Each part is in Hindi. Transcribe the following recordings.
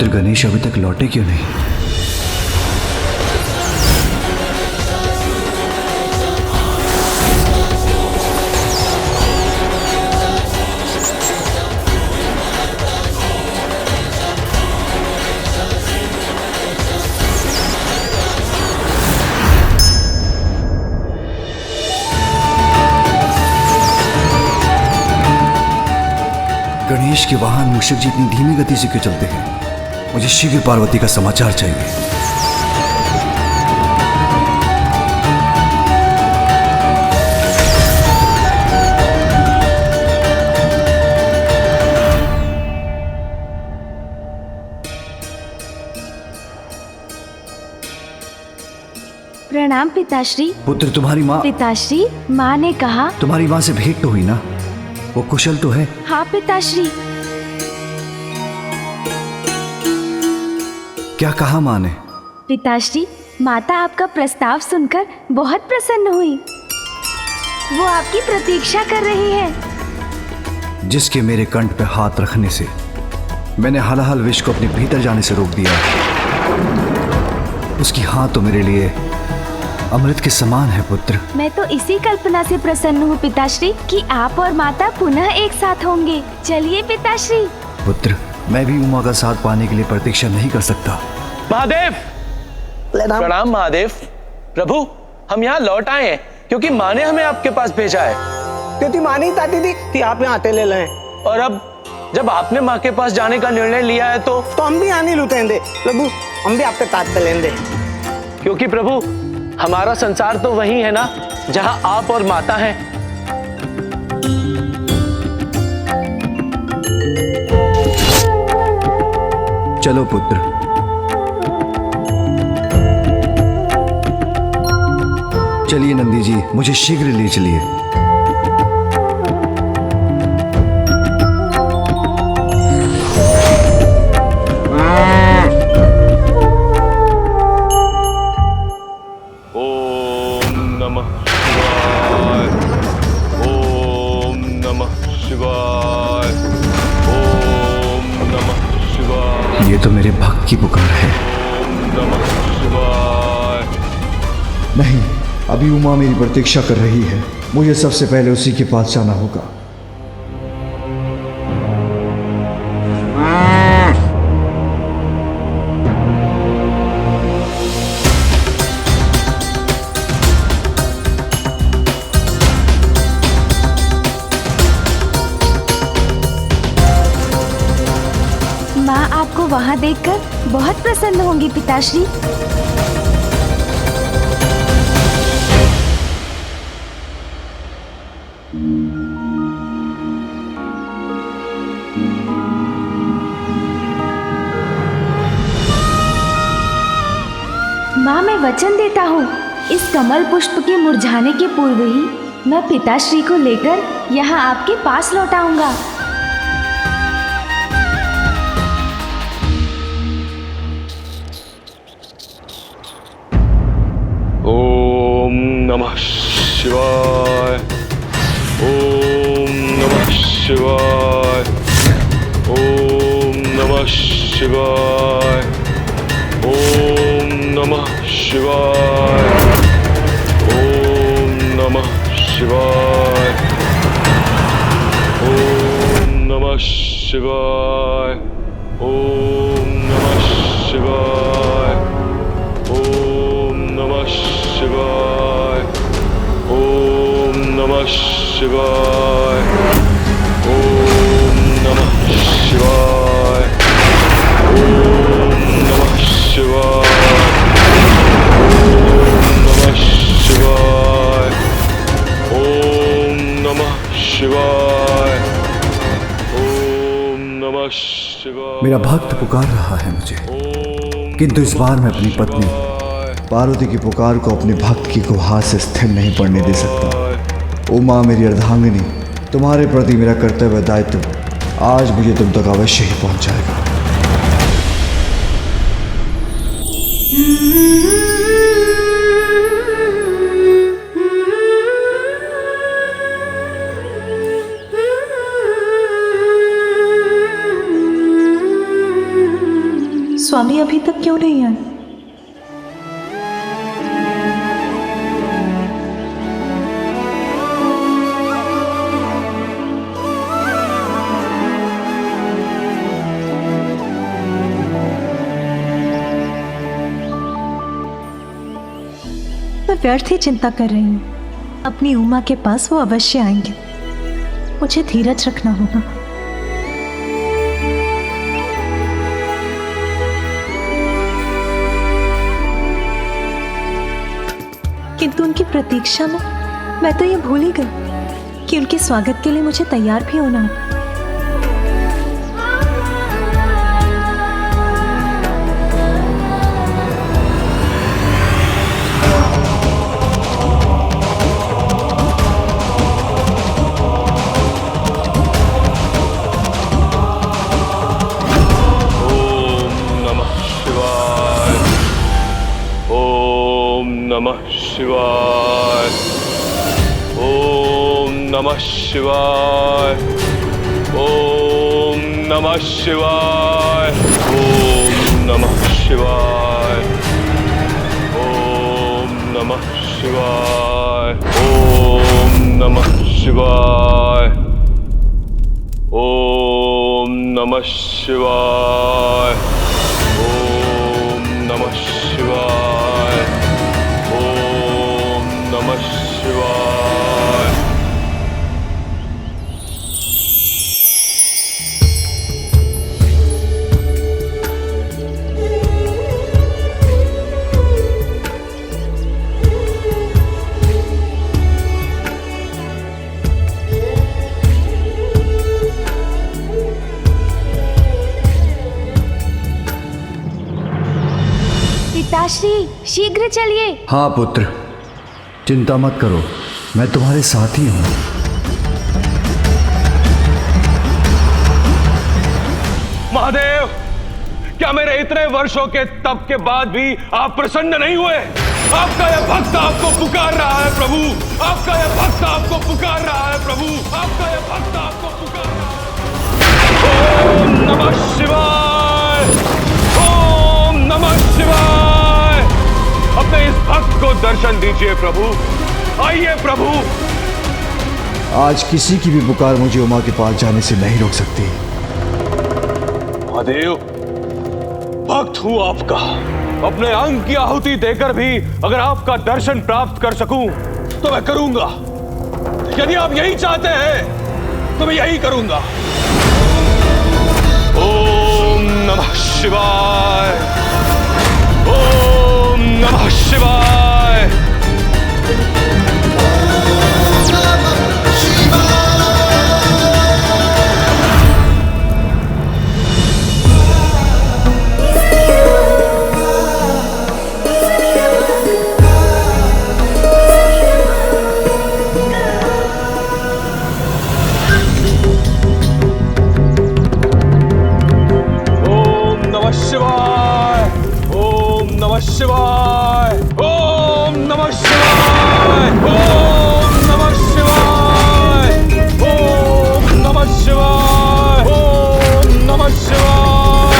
पुत्र गणेश अभी तक लौटे क्यों नहीं? गणेश के वाहन मूषक जी इतनी धीमी गति से क्यों चलते हैं? मुझे शीघ्र पार्वती का समाचार चाहिए। प्रणाम पिताश्री। पुत्र, तुम्हारी माँ। पिताश्री, माँ ने कहा। तुम्हारी माँ से भेंट तो हुई ना? वो कुशल तो है? हाँ पिताश्री। क्या कहा माँ ने? पिताश्री, माता आपका प्रस्ताव सुनकर बहुत प्रसन्न हुई। वो आपकी प्रतीक्षा कर रही है। जिसके मेरे कंठ पे हाथ रखने से मैंने हलाहल विष को अपने भीतर जाने से रोक दिया, उसकी हाथ तो मेरे लिए अमृत के समान है पुत्र। मैं तो इसी कल्पना से प्रसन्न हूँ पिताश्री कि आप और माता पुनः एक साथ होंगे। चलिए पिताश्री। पुत्र, मैं भी उमा का साथ पाने के लिए प्रतीक्षा नहीं कर सकता। महादेव, प्रणाम महादेव। प्रभु, हम यहाँ लौट आए हैं क्योंकि माँ ने हमें आपके पास भेजा है। क्योंकि माँ नहीं चाहती थी कि आप यहाँ आते ले लें। और अब जब आपने माँ के पास जाने का निर्णय लिया है तो हम भी यहाँ नहीं लुटेंगे प्रभु, हम भी आपके साथ चलेंगे। क्योंकि प्रभु, हमारा संसार तो वही है ना जहाँ आप और माता हैं। चलो पुत्र। चलिए नंदी जी, मुझे शीघ्र ले चलिए। ये तो मेरे भक्त की पुकार है। नहीं, अभी उमा मेरी प्रतीक्षा कर रही है। मुझे सबसे पहले उसी के पास जाना होगा। माँ आपको वहाँ देखकर बहुत प्रसन्न होंगी पिताश्री। माँ, मैं वचन देता हूँ, इस कमल पुष्प के मुरझाने के पूर्व ही मैं पिताश्री को लेकर यहाँ आपके पास लौट आऊंगा। ओम नमः शिवाय। ओम नमः शिवाय। ओम नमः शिवाय। ओम नमः शिवाय। ओम नमः शिवाय। ओम नमः शिवाय। ओम नमः शिवाय। ओम नमः शिवाय। ओम नमः शिवाय। ओम नमः शिवाय। ओम नमः शिवाय। ओम नमः शिवाय। ओम नमः शिवाय। मेरा भक्त पुकार रहा है मुझे, किंतु इस बार मैं अपनी पत्नी पार्वती की पुकार को अपने भक्त की गुहार से स्थिर नहीं पड़ने दे सकता। उमा मेरी अर्धांगिनी, तुम्हारे प्रति मेरा कर्तव्य दायित्व आज मुझे तुम तक अवश्य ही पहुंचाएगा। मैं व्यर्थ ही चिंता कर रही हूँ। अपनी उमा के पास वो अवश्य आएंगे। मुझे धीरज रखना होगा। किंतु उनकी प्रतीक्षा में मैं तो ये भूल ही गई कि उनके स्वागत के लिए मुझे तैयार भी होना है। नमः शिवाय। ओम नमः शिवाय। ओम नमः शिवाय। ओम नमः शिवाय। ओम नमः शिवाय। ओम नमः शिवाय। ओम नमः शिवाय। ओम नमः शिवाय। ओम नमः शिवाय। पिताश्री शीघ्र चलिए। हाँ पुत्र, चिंता मत करो, मैं तुम्हारे साथ ही हूँ। महादेव, क्या मेरे इतने वर्षों के तप के बाद भी आप प्रसन्न नहीं हुए? आपका यह भक्त आपको पुकार रहा है प्रभु। आपका यह भक्त आपको पुकार रहा है प्रभु। आपका यह भक्त आपको पुकार रहा है। ओम नमः शिवाय। ओम नमः शिवाय। अपने इस भक्त को दर्शन दीजिए प्रभु। आइए प्रभु। आज किसी की भी पुकार मुझे उमा के पास जाने से नहीं रोक सकती। महादेव, भक्त हूं आपका। अपने अंग की आहुति देकर भी अगर आपका दर्शन प्राप्त कर सकूं तो मैं करूंगा। यदि आप यही चाहते हैं तो मैं यही करूंगा। ओम नमः शिवाय। ओम नमः शिवाय। शिवाय। ओम नमः शिवाय। ओम नमः शिवाय। ओम नमः शिवाय। ओम नमः शिवाय।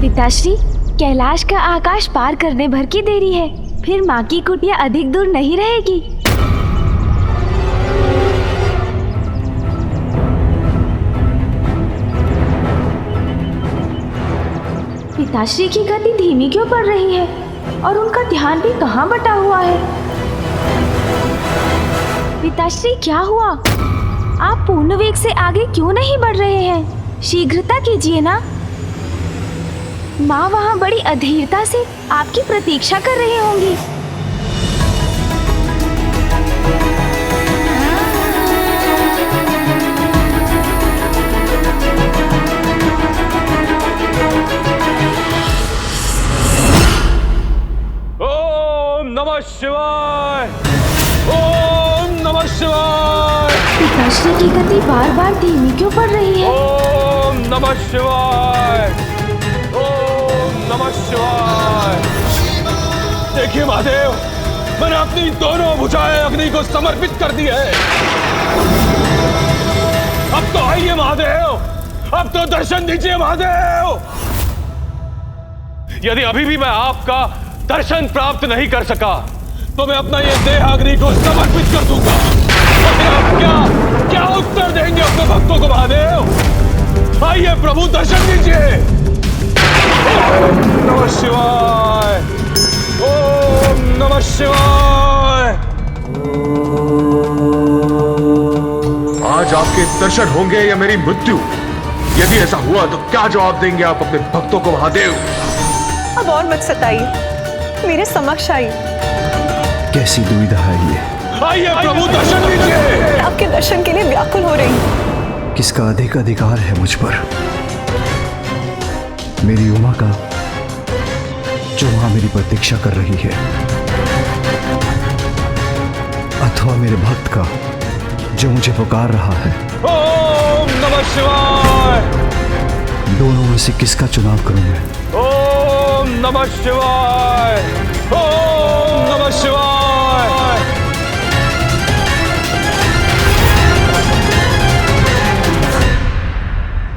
पिताश्री, कैलाश का आकाश पार करने भर की देरी है, फिर माँ की कुटिया अधिक दूर नहीं रहेगी। पिताश्री की गति धीमी क्यों पड़ रही है और उनका ध्यान भी कहाँ बटा हुआ है? पिताश्री, क्या हुआ? आप पूर्ण वेग से आगे क्यों नहीं बढ़ रहे हैं? शीघ्रता कीजिए ना। माँ वहाँ बड़ी अधीरता से आपकी प्रतीक्षा कर रही होंगी। नमः शिवाय। ओम नमः शिवाय। पिताश्री की गति बार बार धीमी क्यों पड़ रही है? ओम नमः शिवाय। ओम नमः शिवाय। देखिए महादेव, मैंने अपनी दोनों भुजाएं अग्नि को समर्पित कर दी है। अब तो आइए महादेव, अब तो दर्शन दीजिए महादेव। यदि अभी भी मैं आपका दर्शन प्राप्त नहीं कर सका तो मैं अपना ये देह अग्नि को समर्पित कर दूंगा। और फिर आप क्या उत्तर देंगे अपने भक्तों को महादेव? आइए प्रभु दर्शन दीजिए। ओम नमः शिवाय, ओम नमः शिवाय। आज आपके दर्शन होंगे या मेरी मृत्यु? यदि ऐसा हुआ तो क्या जवाब देंगे आप अपने भक्तों को महादेव? अब और मत सताइए, मेरे समक्ष आइए। कैसी दुविधा है ये? आइए प्रभु दर्शन दीजिए। मैं आपके दर्शन के लिए व्याकुल हो रही हूँ। किसका अधिक अधिकार है मुझ पर? मेरी उमा का, जो वहां मेरी प्रतीक्षा कर रही है, अथवा मेरे भक्त का जो मुझे पुकार रहा है? ओम नमः शिवाय। दोनों में से किसका चुनाव करूं मैं? ओम नमः शिवाय, ओम नमः शिवाय।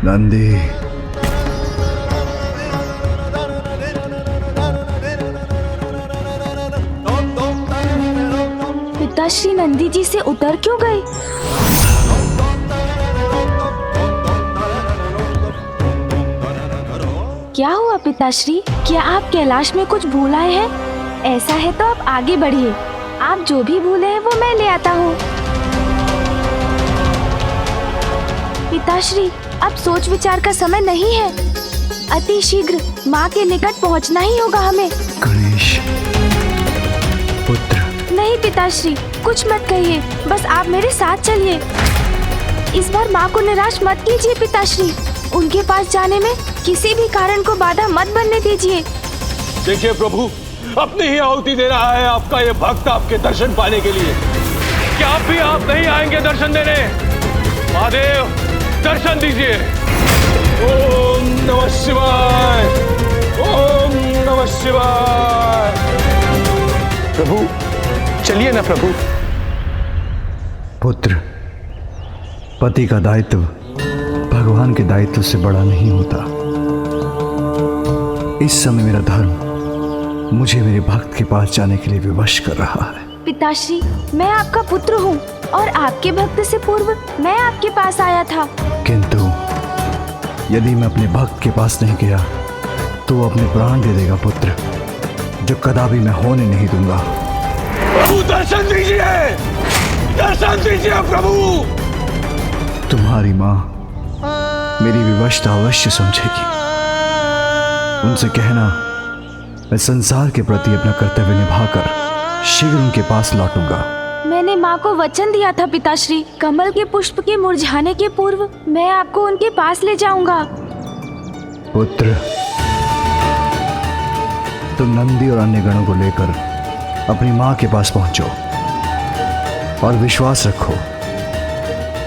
नंदी, पिताश्री नंदी जी से उतर क्यों गए? क्या हुआ पिताश्री? क्या आप कैलाश में कुछ भूल आए हैं? ऐसा है तो आप आगे बढ़िए। आप जो भी भूले हैं वो मैं ले आता हूँ। पिताश्री, अब सोच विचार का समय नहीं है। अति शीघ्र माँ के निकट पहुँचना ही होगा हमें। गणेश पुत्र। नहीं पिताश्री, कुछ मत कहिए, बस आप मेरे साथ चलिए। इस बार माँ को निराश मत कीजिए पिताश्री। उनके पास जाने में किसी भी कारण को बाधा मत बनने दीजिए। देखिए प्रभु, अपनी ही आहुति दे रहा है आपका ये भक्त आपके दर्शन पाने के लिए। क्या आप भी आप नहीं आएंगे दर्शन देने? महादेव दर्शन दीजिए। ओम नमः शिवाय, ओम नमः शिवाय। प्रभु चलिए ना प्रभु। पुत्र, पति का दायित्व भगवान के दायित्व से बड़ा नहीं होता। इस समय मेरा धर्म मुझे मेरे भक्त के पास जाने के लिए विवश कर रहा है। पिताश्री, मैं आपका पुत्र हूँ और आपके भक्त से पूर्व मैं आपके पास आया था। किंतु यदि मैं अपने भक्त के पास नहीं गया तो वो अपने प्राण दे देगा पुत्र, जो कदापि मैं होने नहीं दूंगा। प्रभु दर्शन दीजिए, दर्शन दीजिए प्रभु। तुम्हारी माँ मेरी विवशता अवश्य समझेगी। उनसे कहना मैं संसार के प्रति अपना कर्तव्य निभाकर शीघ्र उनके पास लौटूंगा। मैंने माँ को वचन दिया था पिताश्री, कमल के पुष्प के मुरझाने के पूर्व मैं आपको उनके पास ले जाऊंगा। पुत्र, तुम नंदी और अन्य गणों को लेकर अपनी माँ के पास पहुंचो और विश्वास रखो,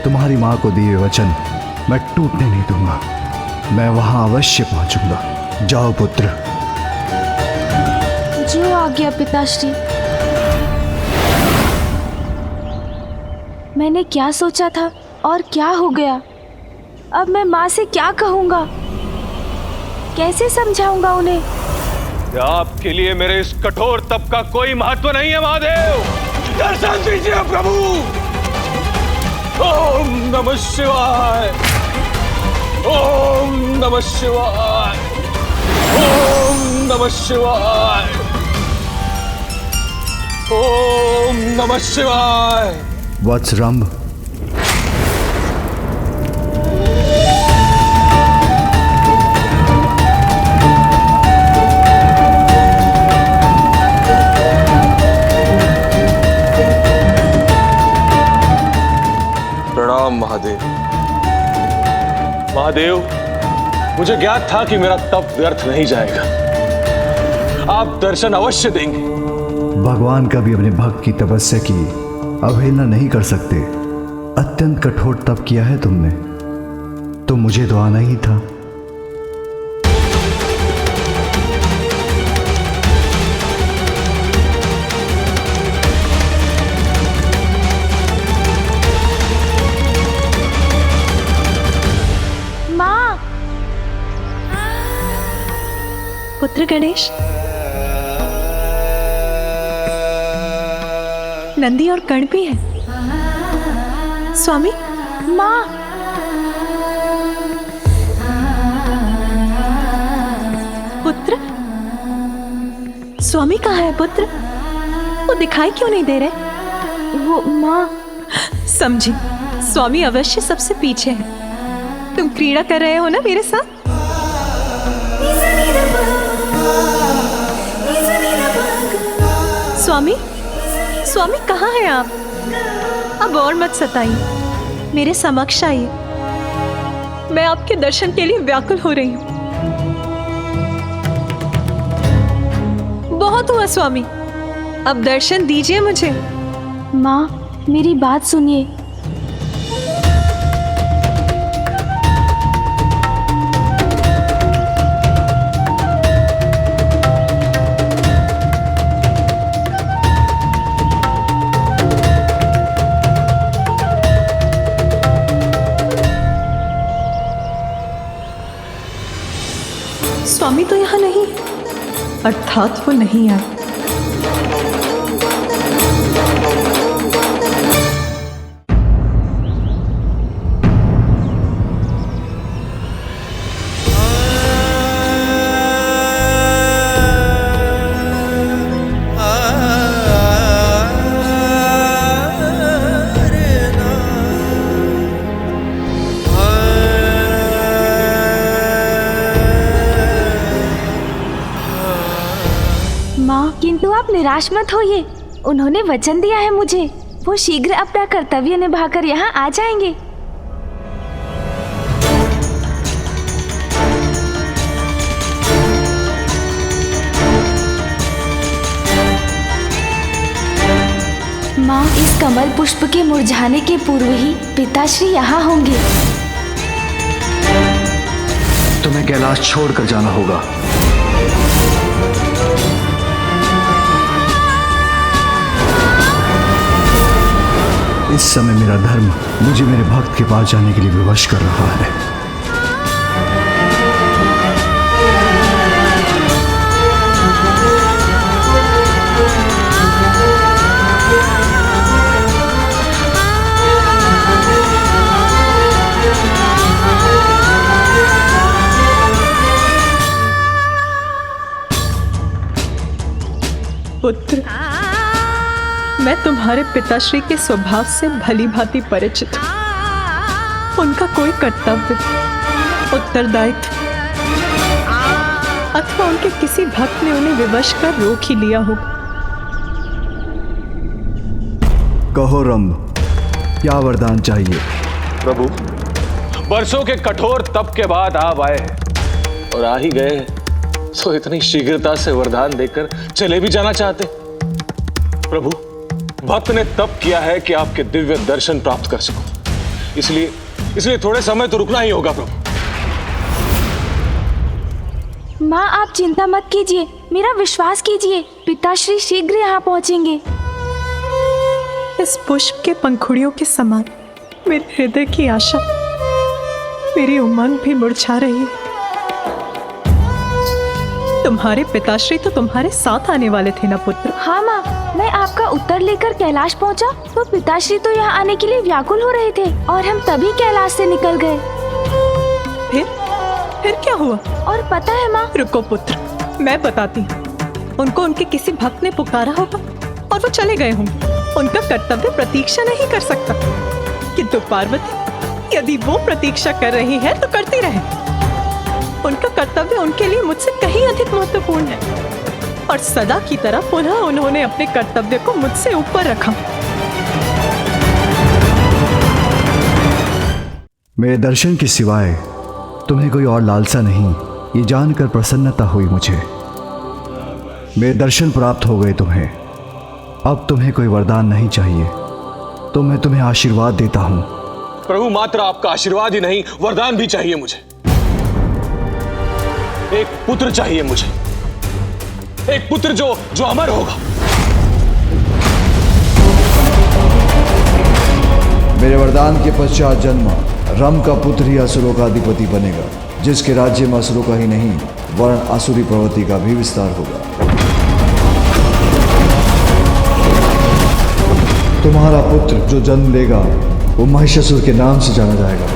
तुम्हारी माँ को दिए वचन मैं टूटने नहीं दूंगा। मैं वहां अवश्य पहुंचूंगा। जाओ पुत्र। जो आज्ञा पिताश्री। मैंने क्या सोचा था और क्या हो गया? अब मैं माँ से क्या कहूँगा? कैसे समझाऊंगा उन्हें? क्या आपके लिए मेरे इस कठोर तप का कोई महत्व नहीं है महादेव? दर्शन दीजिए प्रभु। ओम नमः शिवाय, ओम नमः शिवाय, ओम नमः शिवाय, ओम नमः शिवाय। वत्सरंभ, प्रणाम महादेव। महादेव, मुझे ज्ञात था कि मेरा तप व्यर्थ नहीं जाएगा। आप दर्शन अवश्य देंगे। भगवान कभी अपने भक्त की तपस्या की अवहेलना नहीं कर सकते। अत्यंत कठोर तप किया है तुमने, तो मुझे तो आना ही था। माँ। पुत्र गणेश, नंदी और कर्ण भी है। स्वामी, माँ। स्वामी कहाँ है पुत्र? वो दिखाई क्यों नहीं दे रहे? वो माँ। समझी, स्वामी अवश्य सबसे पीछे है। तुम क्रीड़ा कर रहे हो ना मेरे साथ? स्वामी, स्वामी कहाँ हैं आप? अब और मत सताइए, मेरे समक्ष आइए। मैं आपके दर्शन के लिए व्याकुल हो रही हूँ। बहुत हुआ स्वामी, अब दर्शन दीजिए मुझे। माँ, मेरी बात सुनिए। स्वामी तो यहाँ नहीं, अर्थात वो नहीं आए। किंतु आप निराश मत होइए, उन्होंने वचन दिया है मुझे, वो शीघ्र अपना कर्तव्य निभाकर यहाँ आ जाएंगे। माँ, इस कमल पुष्प के मुरझाने के पूर्व ही पिताश्री यहाँ होंगे। तुम्हें कैलाश छोड़कर जाना होगा। इस समय मेरा धर्म मुझे मेरे भक्त के पास जाने के लिए विवश कर रहा है। पुत्र, मैं तुम्हारे पिताश्री के स्वभाव से भली भांति परिचित हूं। उनका कोई कर्तव्य, उत्तरदायित्व अथवा उनके किसी भक्त ने उन्हें विवश कर रोक ही लिया होगा। कहो रंभ, क्या वरदान चाहिए? प्रभु, वर्षों के कठोर तप के बाद आप आए हैं और आ ही गए हैं, तो इतनी शीघ्रता से वरदान देकर चले भी जाना चाहते? प्रभु, भक्त ने तप किया है कि आपके दिव्य दर्शन प्राप्त कर सको, इसलिए थोड़े समय तो रुकना ही होगा। प्रभु, माँ, आप चिंता मत कीजिए, मेरा विश्वास कीजिए, पिताश्री शीघ्र यहाँ पहुँचेंगे। इस पुष्प के पंखुड़ियों के समान मेरे हृदय की आशा, मेरी उमंग भी मुरझा रही है। तुम्हारे पिताश्री तो तुम्हारे साथ आने वाले थे ना पुत्र? हाँ माँ, मैं आपका उत्तर लेकर कैलाश पहुँचा तो पिताश्री तो यहाँ आने के लिए व्याकुल हो रहे थे और हम तभी कैलाश से निकल गए। फिर क्या हुआ? और पता है माँ? रुको पुत्र, मैं बताती हूँ। उनको उनके किसी भक्त ने पुकारा होगा और वो चले गए होंगे। उनका कर्तव्य प्रतीक्षा नहीं कर सकता, किंतु पार्वती यदि वो प्रतीक्षा कर रही है तो करती रहे। उनका कर्तव्य उनके लिए मुझसे कहीं अधिक महत्वपूर्ण है और सदा की तरह पुनः उन्होंने अपने कर्तव्य को मुझसे ऊपर रखा। मेरे दर्शन के सिवाय तुम्हें कोई और लालसा नहीं, ये जानकर प्रसन्नता हुई मुझे। मेरे दर्शन प्राप्त हो गए तुम्हें, अब तुम्हें कोई वरदान नहीं चाहिए, तो मैं तुम्हें आशीर्वाद देता हूं। प्रभु, मात्र आपका आशीर्वाद ही नहीं, वरदान भी चाहिए मुझे। एक पुत्र चाहिए मुझे, एक पुत्र जो अमर होगा। मेरे वरदान के पश्चात जन्म रम का पुत्र ही असुरों का अधिपति बनेगा, जिसके राज्य में असुरों का ही नहीं वर्ण आसुरी प्रवृत्ति का भी विस्तार होगा। तुम्हारा पुत्र जो जन्म लेगा वो महिषासुर के नाम से जाना जाएगा।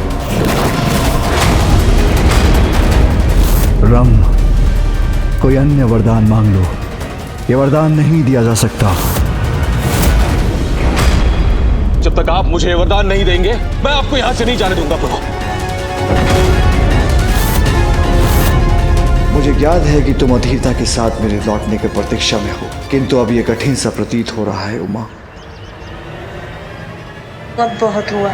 रम, कोई अन्य वरदान मांग लो, ये वरदान नहीं दिया जा सकता। जब तक आप मुझे वरदान नहीं देंगे मैं आपको यहां से नहीं जाने दूंगा प्रभु। मुझे याद है कि तुम अधीरता के साथ मेरे लौटने की प्रतीक्षा में हो, किंतु अब यह कठिन सा प्रतीत हो रहा है उमा। अब बहुत हुआ।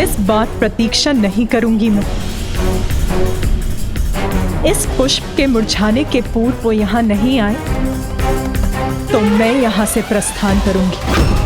इस बार प्रतीक्षा नहीं करूंगी मैं। इस पुष्प के मुरझाने के पूर्व वो यहाँ नहीं आए तो मैं यहाँ से प्रस्थान करूंगी।